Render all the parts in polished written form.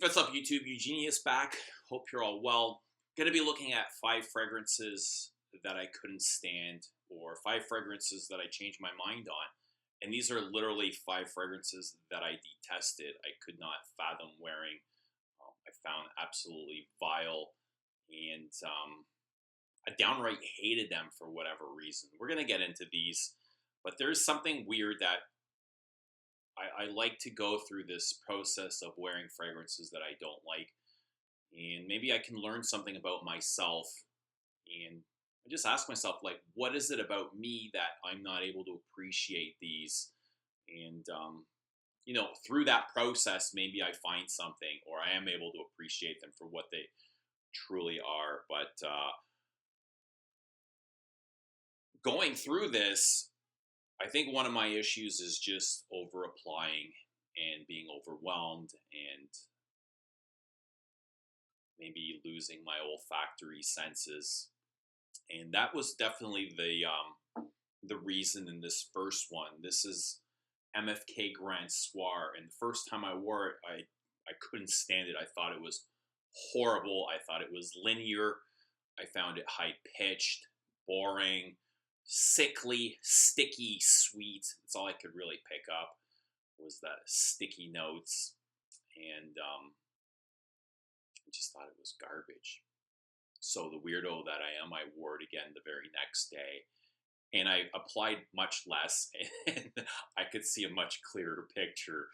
What's up, YouTube? Eugenius back. Hope you're all well. Going to be looking at 5 fragrances that I couldn't stand, or 5 fragrances that I changed my mind on. And these are literally 5 fragrances that I detested. I could not fathom wearing. I found absolutely vile, and I downright hated them for whatever reason. We're going to get into these, but there's something weird that I like to go through this process of wearing fragrances that I don't like, and maybe I can learn something about myself. And I just ask myself, like, what is it about me that I'm not able to appreciate these? And through that process, maybe I find something, or I am able to appreciate them for what they truly are. But going through this, I think one of my issues is just over applying and being overwhelmed and maybe losing my olfactory senses. And that was definitely the reason in this first one. This is MFK Grand Soir, and the first time I wore it, I couldn't stand it. I thought it was horrible. I thought it was linear. I found it high-pitched, boring, sickly, sticky, sweet. That's all I could really pick up, was that sticky notes, and I just thought it was garbage. So the weirdo that I am, I wore it again the very next day, and I applied much less, and I could see a much clearer picture.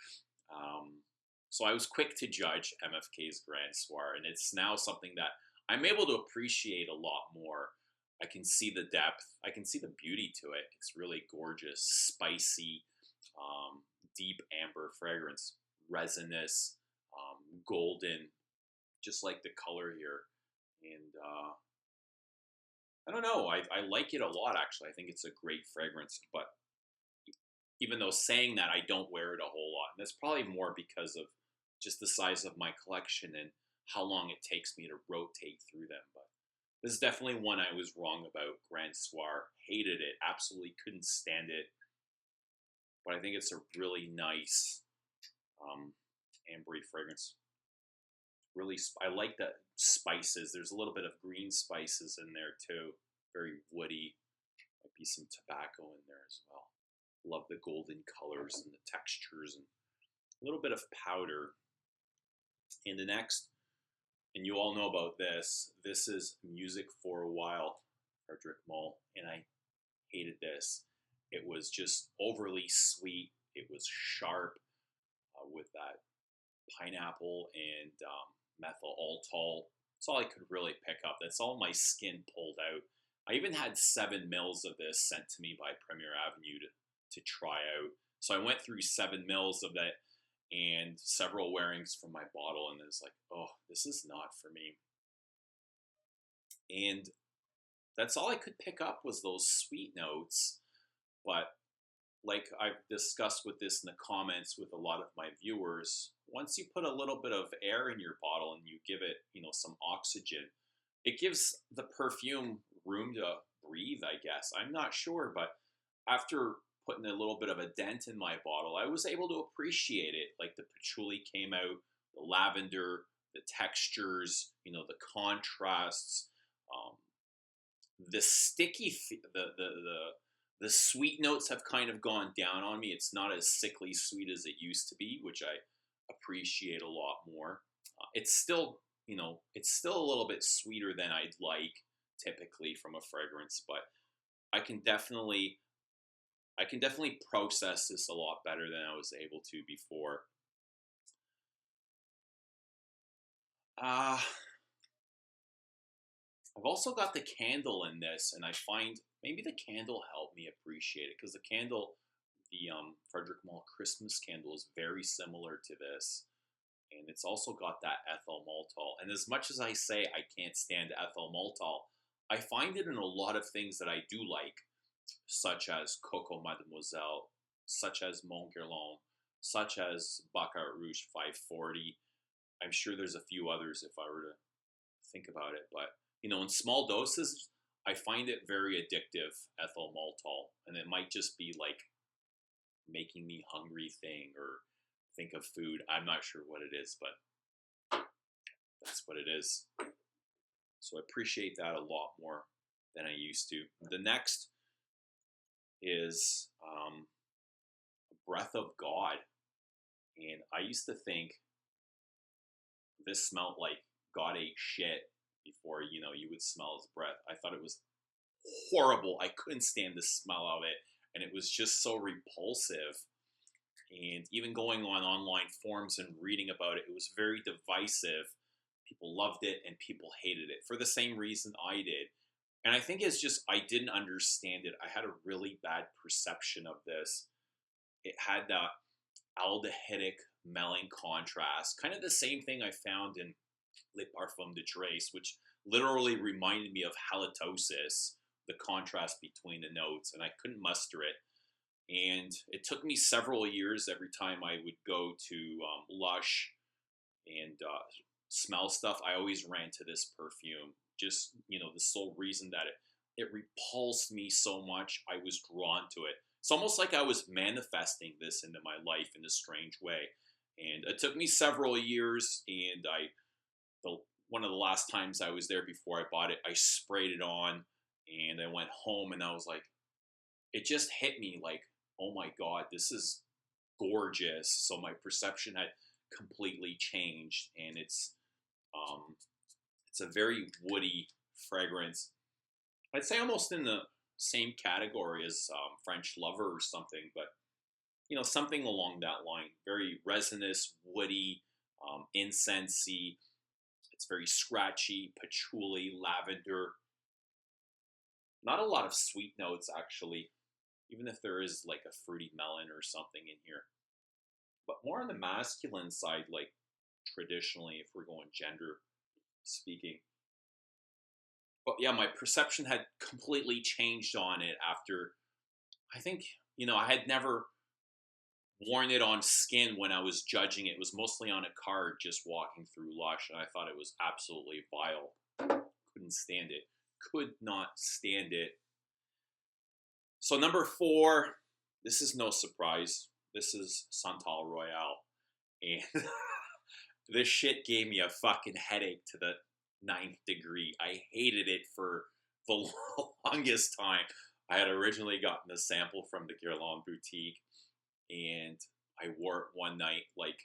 So I was quick to judge MFK's Grand Soir, and it's now something that I'm able to appreciate a lot more. I can see the depth. I can see the beauty to it. It's really gorgeous, spicy, deep amber fragrance, resinous, golden, just like the color here. And I don't know. I like it a lot, actually. I think it's a great fragrance. But even though saying that, I don't wear it a whole lot. And that's probably more because of just the size of my collection and how long it takes me to rotate through them. But this is definitely one I was wrong about. Grand Soir. Hated it. Absolutely couldn't stand it. But I think it's a really nice ambery fragrance. Really, I like the spices. There's a little bit of green spices in there too. Very woody. Might be some tobacco in there as well. Love the golden colors and the textures, and a little bit of powder. And the next, and you all know about this, this is Music for a While, FREDERIC MALLE, and I hated this. It was just overly sweet. It was sharp with that pineapple and methyl alcohol. That's all I could really pick up. That's all my skin pulled out. I even had 7 mils of this sent to me by Premier Avenue to try out. So I went through 7 mils of that and several wearings from my bottle, and it's like, oh, this is not for me. And that's all I could pick up was those sweet notes. But like I've discussed with this in the comments with a lot of my viewers, once you put a little bit of air in your bottle and you give it, some oxygen, it gives the perfume room to breathe, I guess. I'm not sure, but after putting a little bit of a dent in my bottle, I was able to appreciate it. Like the patchouli came out, the lavender, the textures, the contrasts, the sticky, the sweet notes have kind of gone down on me. It's not as sickly sweet as it used to be, which I appreciate a lot more. It's still, it's still a little bit sweeter than I'd like typically from a fragrance, but I can definitely process this a lot better than I was able to before. I've also got the candle in this, and I find maybe the candle helped me appreciate it, because the candle, the FREDERIC MALLE Christmas candle, is very similar to this, and it's also got that ethyl maltol. And as much as I say I can't stand ethyl maltol, I find it in a lot of things that I do like, such as Coco Mademoiselle, such as Mon Guerlain, such as Baccarat Rouge 540. I'm sure there's a few others if I were to think about it, but in small doses, I find it very addictive, ethyl maltol, and it might just be like making me hungry thing or think of food. I'm not sure what it is, but That's what it is. So I appreciate that a lot more than I used to. The next is Breath of God. And I used to think this smelled like God ate shit before, you know, you would smell his breath. I thought it was horrible. I couldn't stand the smell of it. And it was just so repulsive. And even going on online forums and reading about it, it was very divisive. People loved it and people hated it for the same reason I did. And I think it's just, I didn't understand it. I had a really bad perception of this. It had that aldehydic melon contrast, kind of the same thing I found in Les Parfums de DRIES, which literally reminded me of halitosis, the contrast between the notes, and I couldn't muster it. And it took me several years every time I would go to Lush and smell stuff. I always ran to this perfume. Just, you know, the sole reason that it repulsed me so much, I was drawn to it. It's almost like I was manifesting this into my life in a strange way. And it took me several years, and one of the last times I was there before I bought it, I sprayed it on, and I went home, and I was like, it just hit me like, oh my God, this is gorgeous. So my perception had completely changed, and it's a very woody fragrance. I'd say almost in the same category as French Lover or something, but you know, something along that line. Very resinous, woody, incensey. It's very scratchy, patchouli, lavender. Not a lot of sweet notes, actually, even if there is like a fruity melon or something in here. But more on the masculine side, like traditionally, if we're going gender speaking. But yeah, my perception had completely changed on it after, I think, you know, I had never worn it on skin when I was judging it. It was mostly on a card just walking through Lush, and I thought it was absolutely vile. Couldn't stand it. Could not stand it. So number 4, this is no surprise. This is Santal Royale. And this shit gave me a fucking headache to the 9th degree. I hated it for the longest time. I had originally gotten a sample from the Guerlain boutique, and I wore it one night, like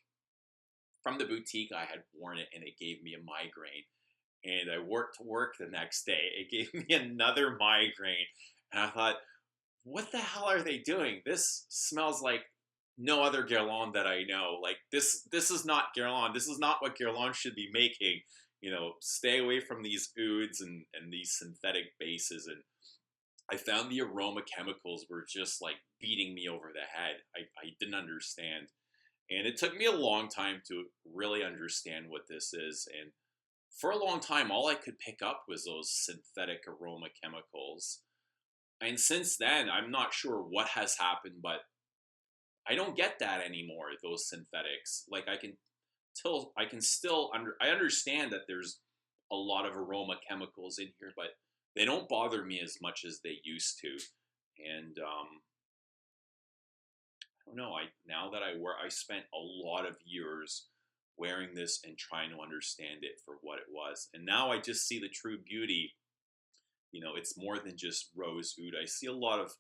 from the boutique. I had worn it and it gave me a migraine, and I worked to work the next day. It gave me another migraine, and I thought, what the hell are they doing? This smells like no other Guerlain that I know. Like this is not Guerlain. This is not what Guerlain should be making. You know, stay away from these ouds and these synthetic bases. And I found the aroma chemicals were just like beating me over the head. I didn't understand. And it took me a long time to really understand what this is. And for a long time, all I could pick up was those synthetic aroma chemicals. And since then, I'm not sure what has happened, but I don't get that anymore, those synthetics. Like I understand that there's a lot of aroma chemicals in here, but they don't bother me as much as they used to. And I don't know, now that I spent a lot of years wearing this and trying to understand it for what it was. And now I just see the true beauty. You know, it's more than just rose oud. I see a lot of,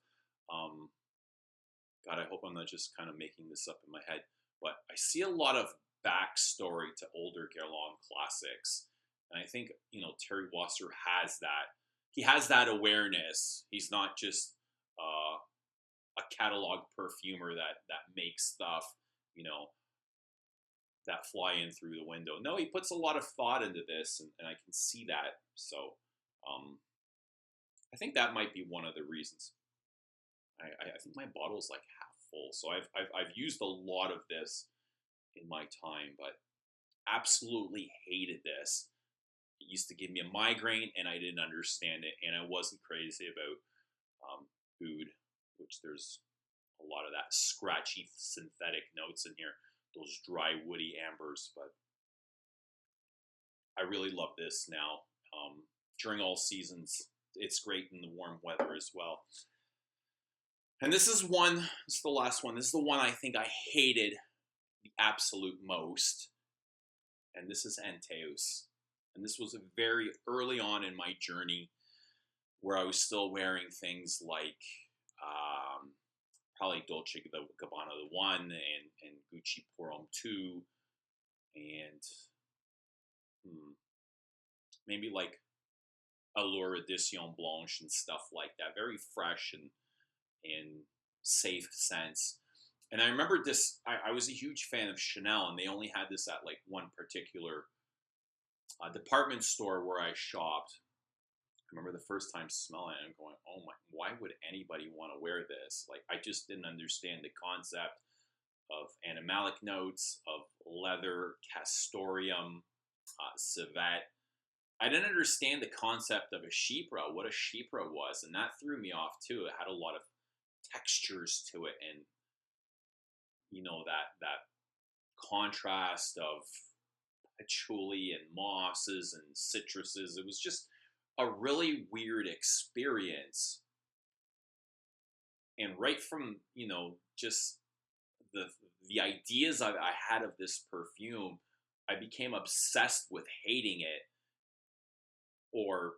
God, I hope I'm not just kind of making this up in my head, but I see a lot of backstory to older Guerlain classics. And I think, you know, Terry Wasser has that. He has that awareness. He's not just a catalog perfumer that makes stuff, you know, that fly in through the window. No, he puts a lot of thought into this, and I can see that. So I think that might be one of the reasons. I think my bottle's like half full, so I've used a lot of this in my time, but absolutely hated this. It used to give me a migraine, and I didn't understand it, and I wasn't crazy about oud, which there's a lot of that scratchy synthetic notes in here, those dry woody ambers, but I really love this now. During all seasons, it's great in the warm weather as well. And this is the last one. This is the one I think I hated the absolute most. And this is Antaeus. And this was very early on in my journey where I was still wearing things like probably Dolce Gabbana the 1 and Gucci Pour Homme 2 and maybe like Allure Edition Blanche and stuff like that. Very fresh and safe scents. And I remember this, I was a huge fan of Chanel, and they only had this at like one particular department store where I shopped. I remember the first time smelling it and going, oh my, why would anybody want to wear this? Like, I just didn't understand the concept of animalic notes, of leather, castoreum, civet. I didn't understand the concept of a chypre, what a chypre was, and that threw me off too. It had a lot of textures to it, and you know, that contrast of patchouli and mosses and citruses. It was just a really weird experience. And right from, you know, just the ideas I had of this perfume, I became obsessed with hating it or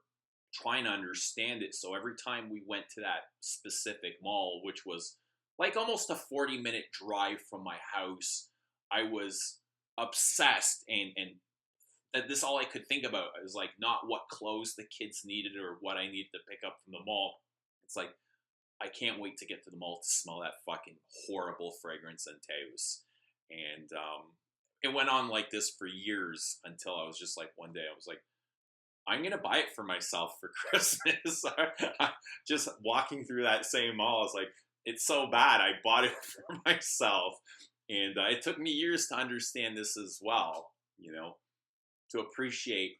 trying to understand it. So every time we went to that specific mall, which was like almost a 40-minute drive from my house, I was obsessed, and that this all I could think about. I was like, not what clothes the kids needed or what I needed to pick up from the mall. It's like, I can't wait to get to the mall to smell that fucking horrible fragrance and Teus. And it went on like this for years until I was just like, one day I was like, I'm going to buy it for myself for Christmas. Just walking through that same mall, I was like, it's so bad. I bought it for myself. And it took me years to understand this as well, you know, to appreciate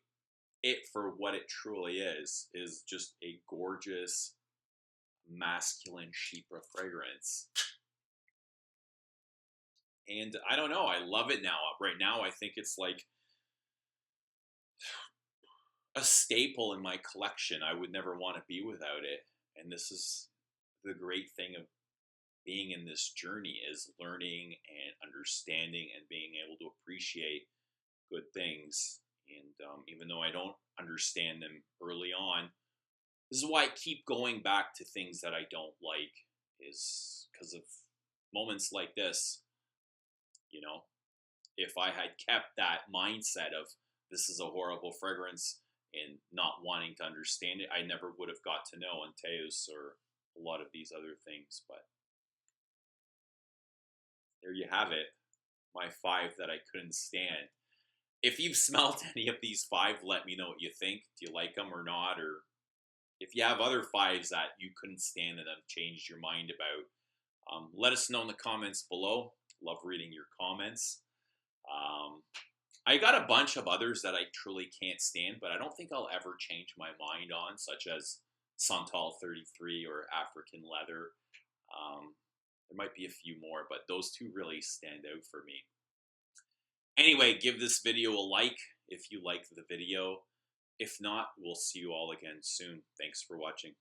it for what it truly is just a gorgeous, masculine chypre fragrance. And I don't know, I love it now. Right now, I think it's like a staple in my collection. I would never want to be without it. And this is the great thing of being in this journey, is learning and understanding and being able to appreciate good things. And even though I don't understand them early on, this is why I keep going back to things that I don't like, is because of moments like this. You know, if I had kept that mindset of this is a horrible fragrance and not wanting to understand it, I never would have got to know Antaeus or a lot of these other things. But there you have it, my 5 that I couldn't stand. If you've smelled any of these 5, let me know what you think. Do you like them or not? Or if you have other 5s that you couldn't stand and have changed your mind about, let us know in the comments below. Love reading your comments. I got a bunch of others that I truly can't stand, but I don't think I'll ever change my mind on, such as Santal 33 or African Leather. There might be a few more, but those 2 really stand out for me. Anyway, give this video a like if you liked the video. If not, we'll see you all again soon. Thanks for watching.